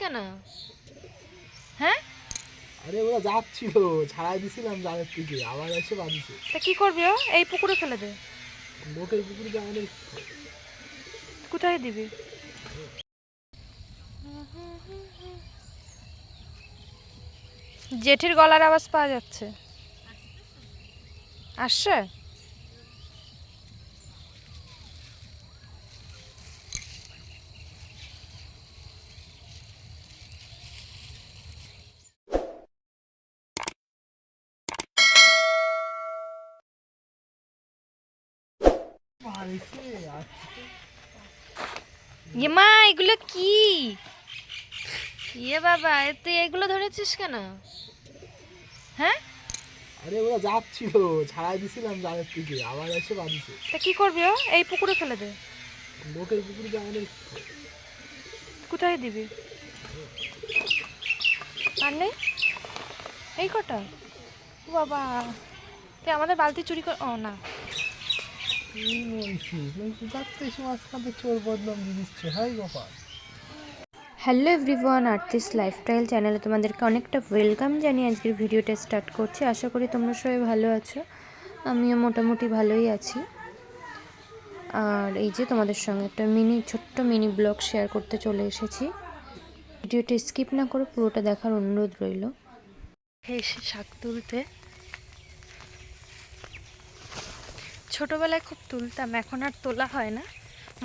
কেন? হ্যাঁ, আরে ওরা যাচ্ছিল, ছাড়াই দিছিলাম জালের থেকে, আবার এসে বাঁধিছে। তা কি করবি? ও এই পুকুরে ফেলে দে। লোকের পুকুরে যাওয়া নেই। কোথায় দিবি? জেঠির গলার আওয়াজ পাওয়া যাচ্ছে। আসছে? মা, এগুলো কি? বাবা, তুই এগুলো ধরেছিস কেন? হ্যাঁ, আরে ওরা যাচ্ছিল, ছাড়াই দিছিলাম জালের থেকে, আবার এসে বাঁধিছে। তা কি করবি? ও এই পুকুরে ফেলে দে। লোকের পুকুরে যাওয়া নেই। কোথায় দিবি? আর নেই এই কটা? ও বাবা, তুই আমাদের বালতি চুরি কর। ও না, কি বলছিস? যাচ্ছে এসে মাঝখানে চোর বদনাম দিয়ে দিচ্ছে। High Gopal. Hello everyone, আর্টিস lifestyle চ্যানেলে তোমাদেরকে অনেকটা ওয়েলকাম জানিয়ে আজকের ভিডিওটা স্টার্ট করছি। আশা করি তোমরা সবাই ভালো আছো, আমিও মোটামুটি ভালোই আছি। আর এই যে তোমাদের সঙ্গে একটা ছোট্ট মিনি ব্লগ শেয়ার করতে চলে এসেছি। ভিডিওটা স্কিপ না করে পুরোটা দেখার অনুরোধ রইল। এসে শাক তুলতে, ছোটোবেলায় খুব তুলতাম, এখন আর তোলা হয় না,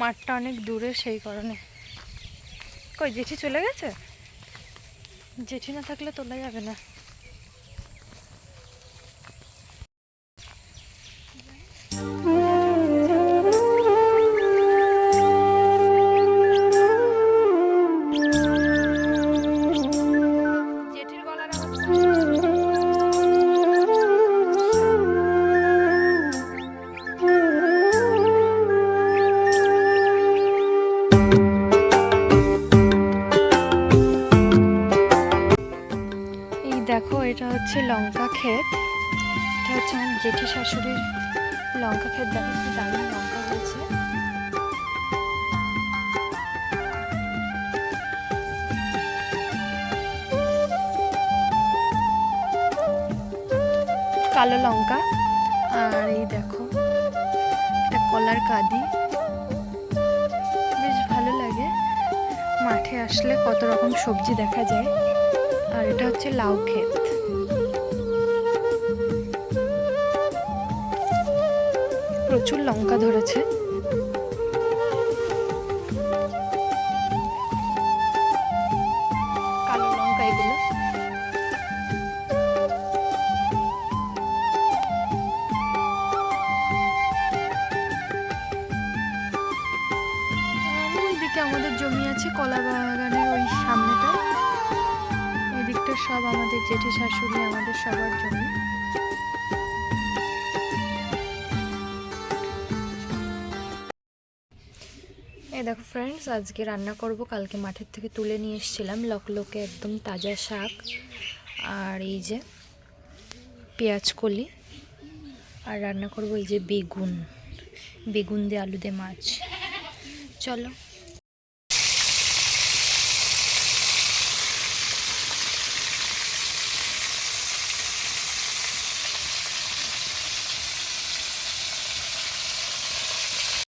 মাঠটা অনেক দূরে, সেই কারণে। কই জেঠি চলে গেছে? জেঠি না থাকলে তোলা যাবে না। জেঠির গলার আওয়াজ দেখো, এটা হচ্ছে লঙ্কা ক্ষেত। এটা হচ্ছে আমার জেঠি শাশুড়ির লঙ্কা ক্ষেত। দেখো কি দারুণ লঙ্কা হয়েছে। কালো লঙ্কা, আর এই দেখো এটা কলার কাঁদি। বেশ ভালো লাগে মাঠে আসলে, কত রকম সবজি দেখা যায়। আর এটা হচ্ছে লাউ ক্ষেত। প্রচুর লঙ্কা ধরেছে। কালো লঙ্কা এগুলো। ওইদিকে আমাদের জমি আছে, কলা বাগানের ওই সামনেটা। এই দিকটা সব আমাদের জেঠি শাশুড়ি, আমাদের সবার জমি। এই দেখো ফ্রেন্ডস, আজকে রান্না করব কালকে মাঠের থেকে তুলে নিয়ে এসেছিলাম লকলকে একদম তাজা শাক। আর এই যে পেঁয়াজ কলি, আর রান্না করব এই যে বেগুন দিয়ে আলু দিয়ে মাছ। চলো